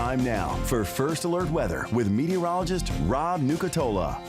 Time now for First Alert Weather with meteorologist Rob Nucatola.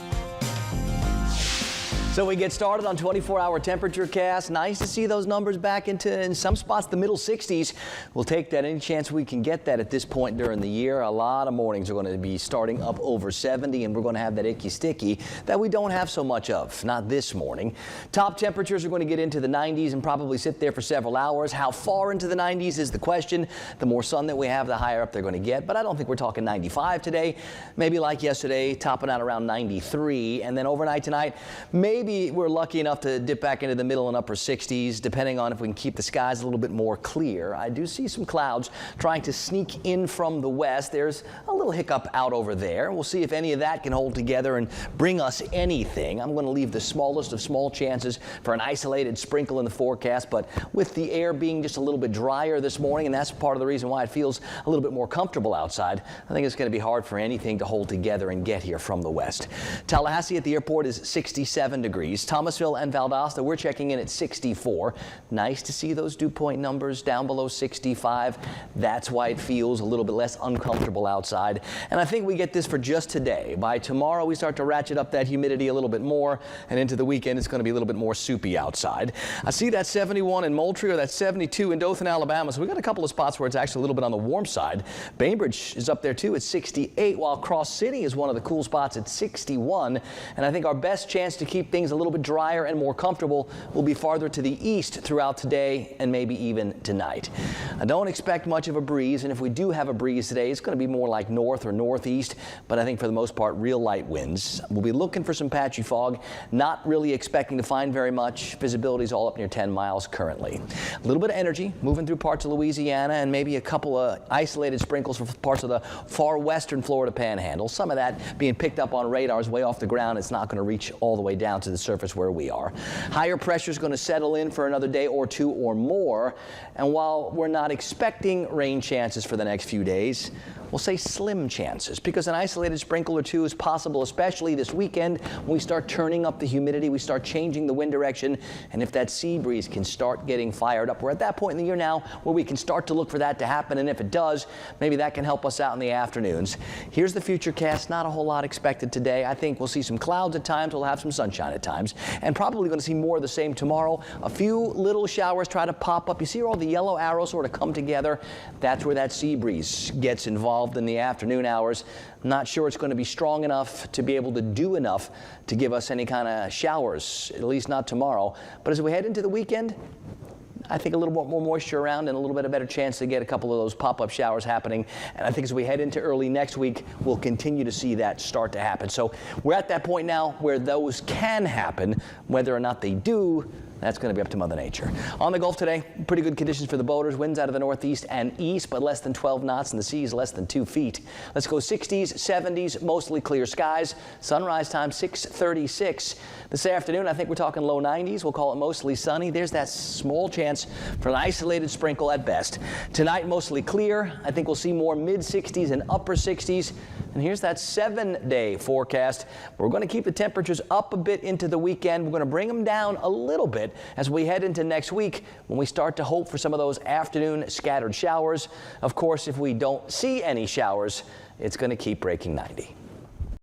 So we get started on 24-hour temperature cast. Nice to see those numbers back into, in some spots, the middle 60s. We'll take that any chance we can get that at this point during the year. A lot of mornings are going to be starting up over 70, and we're going to have that icky sticky that we don't have so much of. Not this morning. Top temperatures are going to get into the 90s and probably sit there for several hours. How far into the 90s is the question. The more sun that we have, the higher up they're going to get. But I don't think we're talking 95 today. Maybe like yesterday, topping out around 93. And then overnight tonight, maybe we're lucky enough to dip back into the middle and upper 60s, depending on if we can keep the skies a little bit more clear. I do see some clouds trying to sneak in from the west. There's a little hiccup out over there. We'll see if any of that can hold together and bring us anything. I'm going to leave the smallest of small chances for an isolated sprinkle in the forecast, but with the air being just a little bit drier this morning, and that's part of the reason why it feels a little bit more comfortable outside, I think it's going to be hard for anything to hold together and get here from the west. Tallahassee at the airport is 67 degrees. Thomasville and Valdosta, we're checking in at 64. Nice to see those dew point numbers down below 65. That's why it feels a little bit less uncomfortable outside. And I think we get this for just today. By tomorrow, we start to ratchet up that humidity a little bit more, and into the weekend, it's going to be a little bit more soupy outside. I see that 71 in Moultrie, or that 72 in Dothan, Alabama. So we've got a couple of spots where it's actually a little bit on the warm side. Bainbridge is up there too at 68, while Cross City is one of the cool spots at 61. And I think our best chance to keep things a little bit drier and more comfortable will be farther to the east throughout today and maybe even tonight. I don't expect much of a breeze, and if we do have a breeze today, it's going to be more like north or northeast, but I think for the most part real light winds. We'll be looking for some patchy fog, not really expecting to find very much. Visibility is all up near 10 miles currently. A little bit of energy moving through parts of Louisiana, and maybe a couple of isolated sprinkles for parts of the far western Florida panhandle. Some of that being picked up on radars way off the ground. It's not going to reach all the way down to the surface where we are. Higher pressure is going to settle in for another day or two or more, and while we're not expecting rain chances for the next few days, we'll say slim chances, because an isolated sprinkle or two is possible, especially this weekend when we start turning up the humidity, we start changing the wind direction, and if that sea breeze can start getting fired up. We're at that point in the year now where we can start to look for that to happen, and if it does, maybe that can help us out in the afternoons. Here's the future cast. Not a whole lot expected today. I think we'll see some clouds at times, we'll have some sunshine at times, and probably going to see more of the same tomorrow. A few little showers try to pop up. You see all the yellow arrows sort of come together. That's where that sea breeze gets involved in the afternoon hours. I'm not sure it's going to be strong enough to be able to do enough to give us any kind of showers, at least not tomorrow. But as we head into the weekend, I think a little more moisture around and a little bit of better chance to get a couple of those pop-up showers happening. And I think as we head into early next week, we'll continue to see that start to happen. So we're at that point now where those can happen. Whether or not they do, that's going to be up to Mother Nature. On the Gulf today, pretty good conditions for the boaters. Winds out of the northeast and east, but less than 12 knots, and the seas less than 2 feet. Let's go 60s, 70s, mostly clear skies. Sunrise time 6:36. This afternoon, I think we're talking low 90s. We'll call it mostly sunny. There's that small chance for an isolated sprinkle at best. Tonight, mostly clear. I think we'll see more mid-60s and upper 60s. And here's that 7-day forecast. We're going to keep the temperatures up a bit into the weekend. We're going to bring them down a little bit as we head into next week when we start to hope for some of those afternoon scattered showers. Of course, if we don't see any showers, it's going to keep breaking 90.